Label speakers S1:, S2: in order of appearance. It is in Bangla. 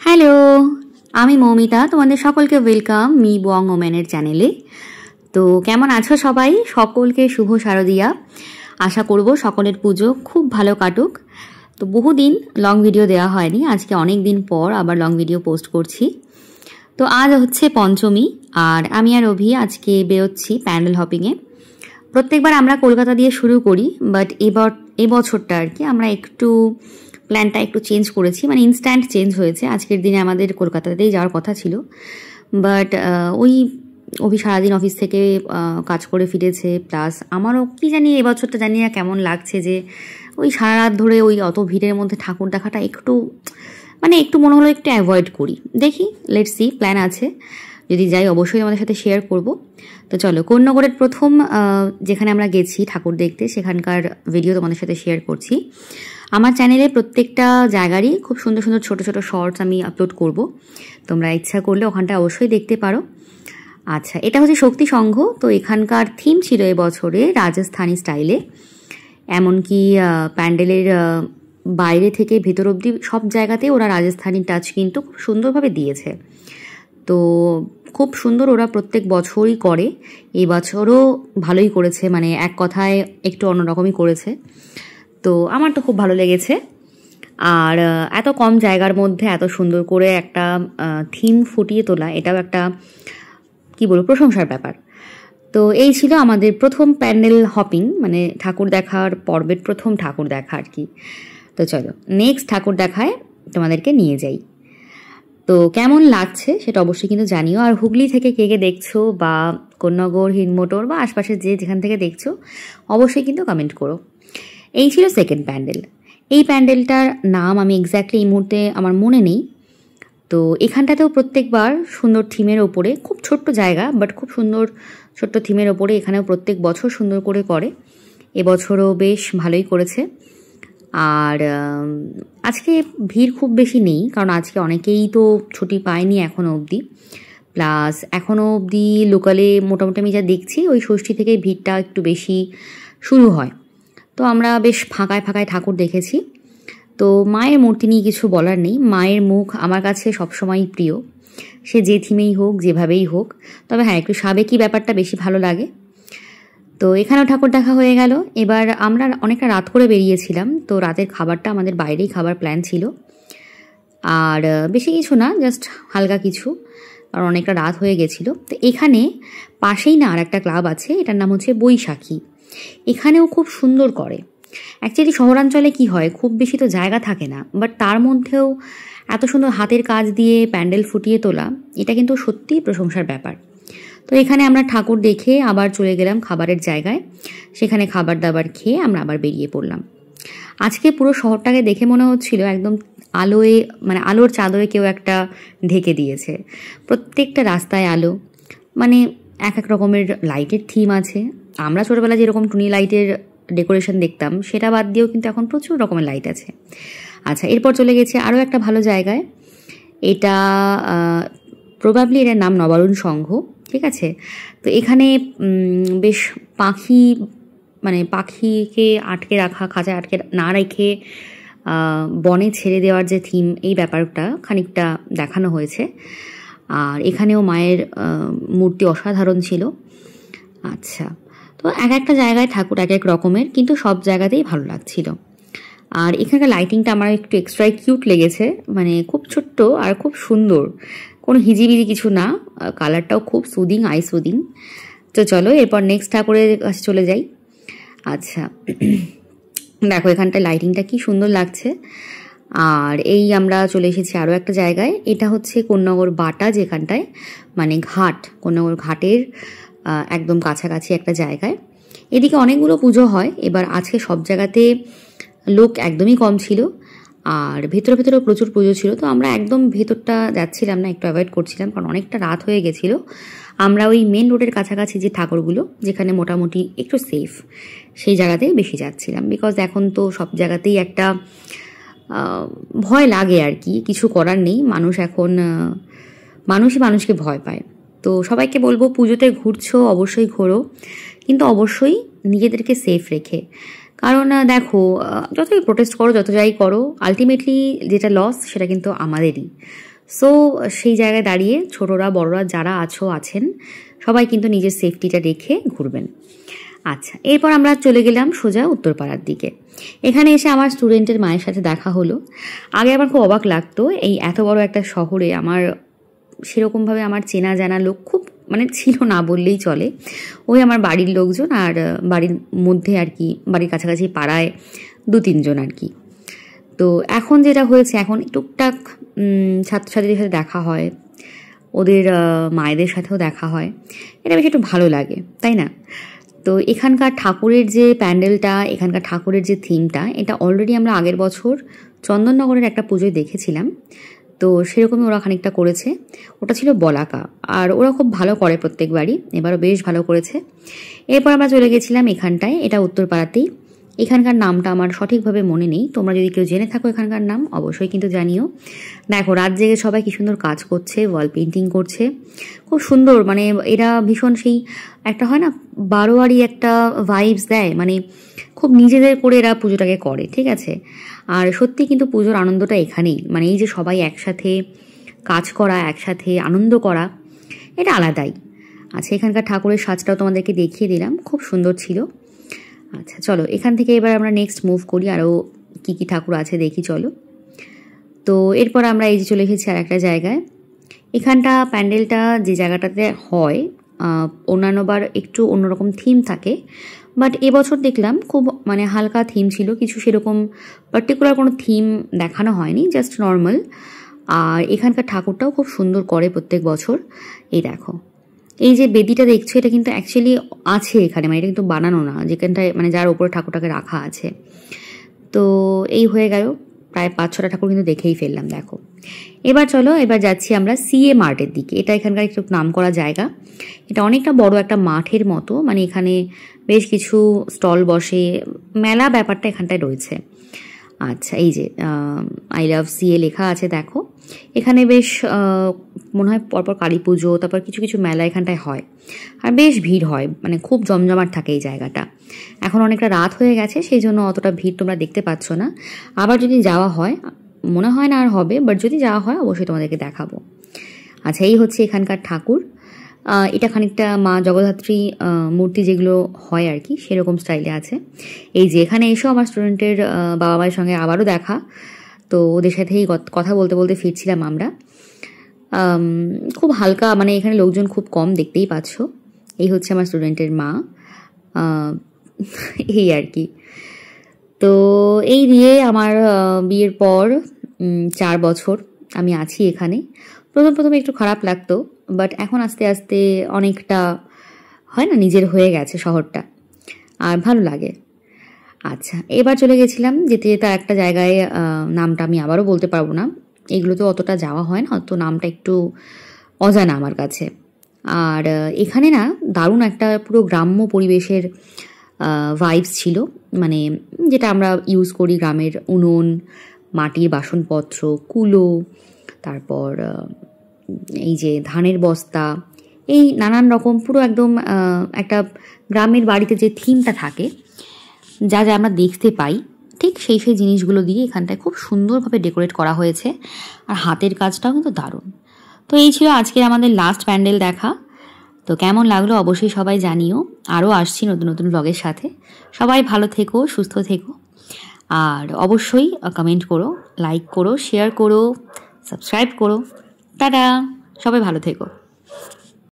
S1: হ্যালো, আমি মৌমিতা। তোমাদের সকলকে ওয়েলকাম মি বং ওমেনের চ্যানেলে। তো কেমন আছো সবাই? সকলকে শুভ শারদিয়া। আশা করব সকলের পুজো খুব ভালো কাটুক। তো বহুদিন লং ভিডিও দেওয়া হয়নি, আজকে অনেক দিন পর আবার লং ভিডিও পোস্ট করছি। তো আজ হচ্ছে পঞ্চমী, আর আমি আর অভি আজকে বেরোচ্ছি প্যান্ডেল হপিংয়ে। প্রত্যেকবার আমরা কলকাতা দিয়ে শুরু করি, বাট এবছরটা আর কি আমরা একটু প্ল্যানটা একটু চেঞ্জ করেছি, মানে ইনস্ট্যান্ট চেঞ্জ হয়েছে। আজকের দিনে আমাদের কলকাতাতেই যাওয়ার কথা ছিল, বাট ওই অভি সারাদিন অফিস থেকে কাজ করে ফিরেছে, প্লাস আমারও কি জানি এবছরটা জানি না কেমন লাগছে যে ওই সারা রাত ধরে ওই অত ভিড়ের মধ্যে ঠাকুর দেখাটা একটু মনে হলো একটু অ্যাভয়েড করি। দেখি, লেটস সি, প্ল্যান আছে, যদি যাই অবশ্যই আমাদের সাথে শেয়ার করব। তো চলো, কোন্নগরের প্রথম যেখানে আমরা গেছি ঠাকুর দেখতে, সেখানকার ভিডিও তোমাদের সাথে শেয়ার করছি। আমার চ্যানেলে প্রত্যেকটা জায়গারই খুব সুন্দর সুন্দর ছোট ছোট শর্টস আমি আপলোড করব, তোমরা ইচ্ছা করলে ওখানটা অবশ্যই দেখতে পারো। আচ্ছা, এটা হচ্ছে শক্তি সংঘ। তো এখানকার থিম ছিল এবছরে রাজস্থানি স্টাইলে, এমনকি প্যান্ডেলের বাইরে থেকে ভেতর অবধি সব জায়গাতেই ওরা রাজস্থানি টাচ কিন্তু খুব সুন্দরভাবে দিয়েছে। তো খুব সুন্দর ওরা প্রত্যেক বছরই করে, এই বছরও ভালোই করেছে, মানে এক কথায় একটু অন্যরকমই করেছে। তো আমার তো খুব ভালো লেগেছে। আর এত কম জায়গার মধ্যে এত সুন্দর করে একটা থিম ফুটিয়ে তোলা, এটাও একটা কি বলবো প্রশংসার ব্যাপার। তো এই ছিল আমাদের প্রথম প্যান্ডেল হপিং, মানে ঠাকুর দেখার পর্বের প্রথম ঠাকুর দেখা আর কি। তো চলো নেক্সট ঠাকুর দেখায় তোমাদেরকে নিয়ে যাই। তো কেমন লাগছে সেটা অবশ্যই কিন্তু জানিও। আর হুগলি থেকে কে কে দেখছো, বা কোন্নগর, হিন্দমোটর বা আশপাশের যেখান থেকে দেখছো, অবশ্যই কিন্তু কমেন্ট করো। এই ছিল সেকেন্ড প্যান্ডেল। এই প্যান্ডেলটার নাম আমি এক্স্যাক্টলি এই মুহূর্তে আমার মনে নেই। তো এখানটাতেও প্রত্যেকবার সুন্দর থিমের ওপরে, খুব ছোট্ট জায়গা বাট খুব সুন্দর ছোট্ট থিমের ওপরে এখানেও প্রত্যেক বছর সুন্দর করে করে। এবছরও বেশ ভালোই করেছে। আর আজকে ভিড় খুব বেশি নেই, কারণ আজকে অনেকেই তো ছুটি পায়নি এখনও অবধি, প্লাস এখনও অবধি লোকালে মোটামুটি আমি যা দেখছি ওই ষষ্ঠী থেকে ভিড়টা একটু বেশি শুরু হয়। তো আমরা বেশ ফাঁকায় ফাঁকায় ঠাকুর দেখেছি। তো মায়ের মূর্তি নিয়ে কিছু বলার নেই, মায়ের মুখ আমার কাছে সবসময়ই প্রিয়, সে যে থিমেই হোক যেভাবেই হোক। তবে হ্যাঁ, একটু সাবেকি ব্যাপারটা বেশি ভালো লাগে। তো এখানেও ঠাকুর দেখা হয়ে গেল। এবার আমরা অনেকটা রাত করে বেরিয়েছিলাম, তো রাতের খাবারটা আমাদের বাইরেই খাবার প্ল্যান ছিল। আর বেশি কিছু না, জাস্ট হালকা কিছু, কারণ অনেকটা রাত হয়ে গেছিলো। তো এখানে পাশেই না আর একটা ক্লাব আছে, এটার নাম হচ্ছে বৈশাখী। এখানেও খুব সুন্দর করে। অ্যাকচুয়ালি শহরাঞ্চলে কি হয়, খুব বেশি তো জায়গা থাকে না, বাট তার মধ্যেও এত সুন্দর হাতের কাজ দিয়ে প্যান্ডেল ফুটিয়ে তোলা, এটা কিন্তু সত্যিই প্রশংসার ব্যাপার। তো এখানে আমরা ঠাকুর দেখে আবার চলে গেলাম খাবারের জায়গায়, সেখানে খাবার দাবার খেয়ে আমরা আবার বেরিয়ে পড়লাম। আজকে পুরো শহরটাকে দেখে মনে হচ্ছিল একদম আলোয়, মানে আলোর চাদরে কেউ একটা ঢেকে দিয়েছে। প্রত্যেকটা রাস্তায় আলো, মানে এক এক রকমের লাইটের থিম আছে। আমরা ছোটোবেলায় যেরকম টুনি লাইটের ডেকোরেশন দেখতাম, সেটা বাদ দিয়েও কিন্তু এখন প্রচুর রকমের লাইট আছে। আচ্ছা, এরপর চলে গেছে আরও একটা ভালো জায়গায়। এটা প্রবাবলি এটার নাম নবারুণ সংঘ, ঠিক আছে। তো এখানে বেশ পাখি, মানে পাখিকে আটকে রাখা, খাঁচায় আটকে না রেখে বনে ছেড়ে দেওয়ার যে থিম, এই ব্যাপারটা খানিকটা দেখানো হয়েছে। আর এখানেও মায়ের মূর্তি অসাধারণ ছিল। আচ্ছা, তো এক একটা জায়গায় ঠাকুর এক এক রকমের, কিন্তু সব জায়গাতেই ভালো লাগছিল। আর এখানকার লাইটিংটা আমার একটু এক্সট্রাই কিউট লেগেছে, মানে খুব ছোট্ট আর খুব সুন্দর, কোনো হিজিবিজি কিছু না, কালারটাও খুব সুদিং, আই সুদিং। তো চলো এরপর নেক্সট ঠাকুরের কাছে চলে যাই। আচ্ছা, দেখো এখানটায় লাইটিংটা কি সুন্দর লাগছে। আর এই আমরা চলে এসেছি আরও একটা জায়গায়, এটা হচ্ছে কোন্নগর বাটা, যেখানটায় মানে ঘাট, কোন্নগর ঘাটের একদম কাছাকাছি একটা জায়গায়। এদিকে অনেকগুলো পুজো হয়, এবার আজকে সব জায়গাতে লোক একদমই কম ছিল, আর ভেতরে ভেতরেও প্রচুর পুজো ছিল। তো আমরা একদম ভেতরটা যাচ্ছিলাম না, একটু অ্যাভয়েড করছিলাম, কারণ অনেকটা রাত হয়ে গেছিল। আমরা ওই মেন রোডের কাছাকাছি যে ঠাকুরগুলো, যেখানে মোটামুটি একটু সেফ, সেই জায়গাতেই বেশি যাচ্ছিলাম। বিকজ এখন তো সব জায়গাতেই একটা ভয় লাগে আর কি, কিছু করার নেই, মানুষ এখন মানুষই মানুষকে ভয় পায়। তো সবাইকে বলবো, পুজোতে ঘুরছো অবশ্যই ঘোরো, কিন্তু অবশ্যই নিজেদেরকে সেফ রেখে। কারণ দেখো, যতই প্রোটেস্ট করো, যত যাই করো, আলটিমেটলি যেটা লস সেটা কিন্তু আমাদেরই। সো সেই জায়গায় দাঁড়িয়ে ছোটরা বড়রা যারা আছেন সবাই কিন্তু নিজের সেফটিটা রেখে ঘুরবেন। আচ্ছা, এরপর আমরা চলে গেলাম সোজা উত্তরপাড়ার দিকে। এখানে এসে আমার স্টুডেন্টের মায়ের সাথে দেখা হলো। আগে আমার খুব অবাক লাগতো, এই এত বড় একটা শহরে আমার সেরকমভাবে আমার চেনা জানা লোক খুব মানে ছিল না বললেই চলে। ওই আমার বাড়ির লোকজন আর বাড়ির মধ্যে আর কি, বাড়ির কাছাকাছি পাড়ায় 2-3 জন আর কি। তো এখন যেটা হয়েছে, এখন টুকটাক ছাত্রছাত্রীদের সাথে দেখা হয়, ওদের মায়েদের সাথেও দেখা হয়, এটা বেশ একটু ভালো লাগে, তাই না? তো এখানকার ঠাকুরের যে প্যান্ডেলটা, এখানকার ঠাকুরের যে থিমটা, এটা অলরেডি আমরা আগের বছর চন্দননগরের একটা পুজোয় দেখেছিলাম। তো সেরকমই ওরা খানিকটা করেছে, ওটা ছিল বলাকা, আর ওরা খুব ভালো করে প্রত্যেকবারই, এবারও বেশ ভালো করেছে। এরপর আমরা চলে গেছিলাম এখানটায়, এটা উত্তরপাড়াতেই। এখানকার নামটা আমার সঠিকভাবে মনে নেই, তোমরা যদি কেউ জেনে থাকো এখানকার নাম অবশ্যই কিন্তু জানিও। দেখো রাত জেগে সবাই কি সুন্দর কাজ করছে, ওয়াল পেন্টিং করছে, খুব সুন্দর। মানে এরা ভীষণ সেই একটা হয় না বারোয়ারি একটা ভাইবস দেয়, মানে খুব নিজেদের করে এরা পুজোটাকে করে, ঠিক আছে। আর সত্যি কিন্তু পুজোর আনন্দটা এখানেই, মানে এই যে সবাই একসাথে কাজ করা, একসাথে আনন্দ করা, এটা আলাদাই। আচ্ছা, এখানকার ঠাকুরের সাজটাও তোমাদেরকে দেখিয়ে দিলাম, খুব সুন্দর ছিল। আচ্ছা চলো, এখান থেকে এবার আমরা নেক্সট মুভ করি, আরও কী কী ঠাকুর আছে দেখি চলো। তো এরপর আমরা এই যে চলে এসেছি আর একটা জায়গায়। এখানটা প্যান্ডেলটা যে জায়গাটাতে হয়, অন্যান্যবার একটু অন্যরকম থিম থাকে, বাট এবছর দেখলাম খুব মানে হালকা থিম ছিল, কিছু সেরকম পার্টিকুলার কোনো থিম দেখানো হয়নি, জাস্ট নর্মাল। আর এখানকার ঠাকুরটাও খুব সুন্দর করে প্রত্যেক বছর। এই দেখো, এই যে বেদিটা দেখছো, এটা কিন্তু অ্যাকচুয়ালি আছে এখানে, মানে এটা কিন্তু বানানো না, যেখানটায় মানে যার উপরে ঠাকুরটাকে রাখা আছে। তো এই হয়ে গেল, প্রায় 5-6টা ঠাকুর কিন্তু দেখেই ফেললাম। দেখো এবার চলো, এবার যাচ্ছি আমরা সিএ মার্টের দিকে। এটা এখানকার একটু নাম করা জায়গা, এটা অনেকটা বড় একটা মাঠের মতো, মানে এখানে বেশ কিছু স্টল বসে, মেলা ব্যাপারটা এখানটায় রয়েছে। আচ্ছা, এই যে আই লাভ সিএ লেখা আছে, দেখো এখানে বেশ মনে হয় পরপর কালী পুজো, তারপর কিছু কিছু মেলা এখানটায় হয়, আর বেশ ভিড় হয়, মানে খুব জমজমাট থাকে এই জায়গাটা। এখন অনেকটা রাত হয়ে গেছে, সেই জন্য অতটা ভিড় তোমরা দেখতে পাচ্ছ না। আবার যদি যাওয়া হয়, মনে হয় না আর হবে, বাট যদি যাওয়া হয় অবশ্যই তোমাদেরকে দেখাবো। আচ্ছা, এই হচ্ছে এখানকার ঠাকুর। এটা খানিকটা মা জগদ্ধাত্রী মূর্তি যেগুলো হয় আর কি, সেরকম স্টাইলে আছে। এই যে এখানে এসেও আমার স্টুডেন্টের বাবা মায়ের সঙ্গে আবারও দেখা, তো ওদের সাথেই কথা বলতে বলতে ফিরছিলাম আমরা। খুব হালকা, মানে এখানে লোকজন খুব কম, দেখতেই পাচ্ছ। এই হচ্ছে আমার স্টুডেন্টের মা, এই আর কি। তো এই দিয়ে আমার বিয়ের পর 4 বছর আমি আছি এখানে। প্রথম একটু খারাপ লাগতো, বাট এখন আস্তে আস্তে অনেকটা হয় না, নিজের হয়ে গেছে শহরটা, আর ভালো লাগে। আচ্ছা, এবার চলে গেছিলাম যেতে যেতে একটা জায়গায়, নামটা আমি আবারও বলতে পারবো না, এগুলো তো অতটা যাওয়া হয় না, তো নামটা একটু অজানা আমার কাছে। আর এখানে না দারুণ একটা পুরো গ্রাম্য পরিবেশের ভাইবস ছিল, মানে যেটা আমরা ইউজ করি গ্রামের, উনুন, মাটির বাসনপত্র, কুলো, তারপর এই যে ধানের বস্তা, এই নানান রকম পুরো একদম একটা গ্রামের বাড়িতে যে থিমটা থাকে, যা যা আমরা দেখতে পাই, ঠিক সেই জিনিসগুলো দিয়ে এখানটায় খুব সুন্দরভাবে ডেকোরেট করা হয়েছে, আর হাতের কাজটাও কিন্তু দারুণ। তো এই ছিল আজকের আমাদের লাস্ট প্যান্ডেল দেখা। তো কেমন লাগলো অবশ্যই সবাই জানিও, আরও আসছি নতুন নতুন ব্লগের সাথে। সবাই ভালো থেকো, সুস্থ থেকো, আর অবশ্যই কমেন্ট করো, লাইক করো, শেয়ার করো, সাবস্ক্রাইব করো। টাটা, সবাই ভালো থেকো।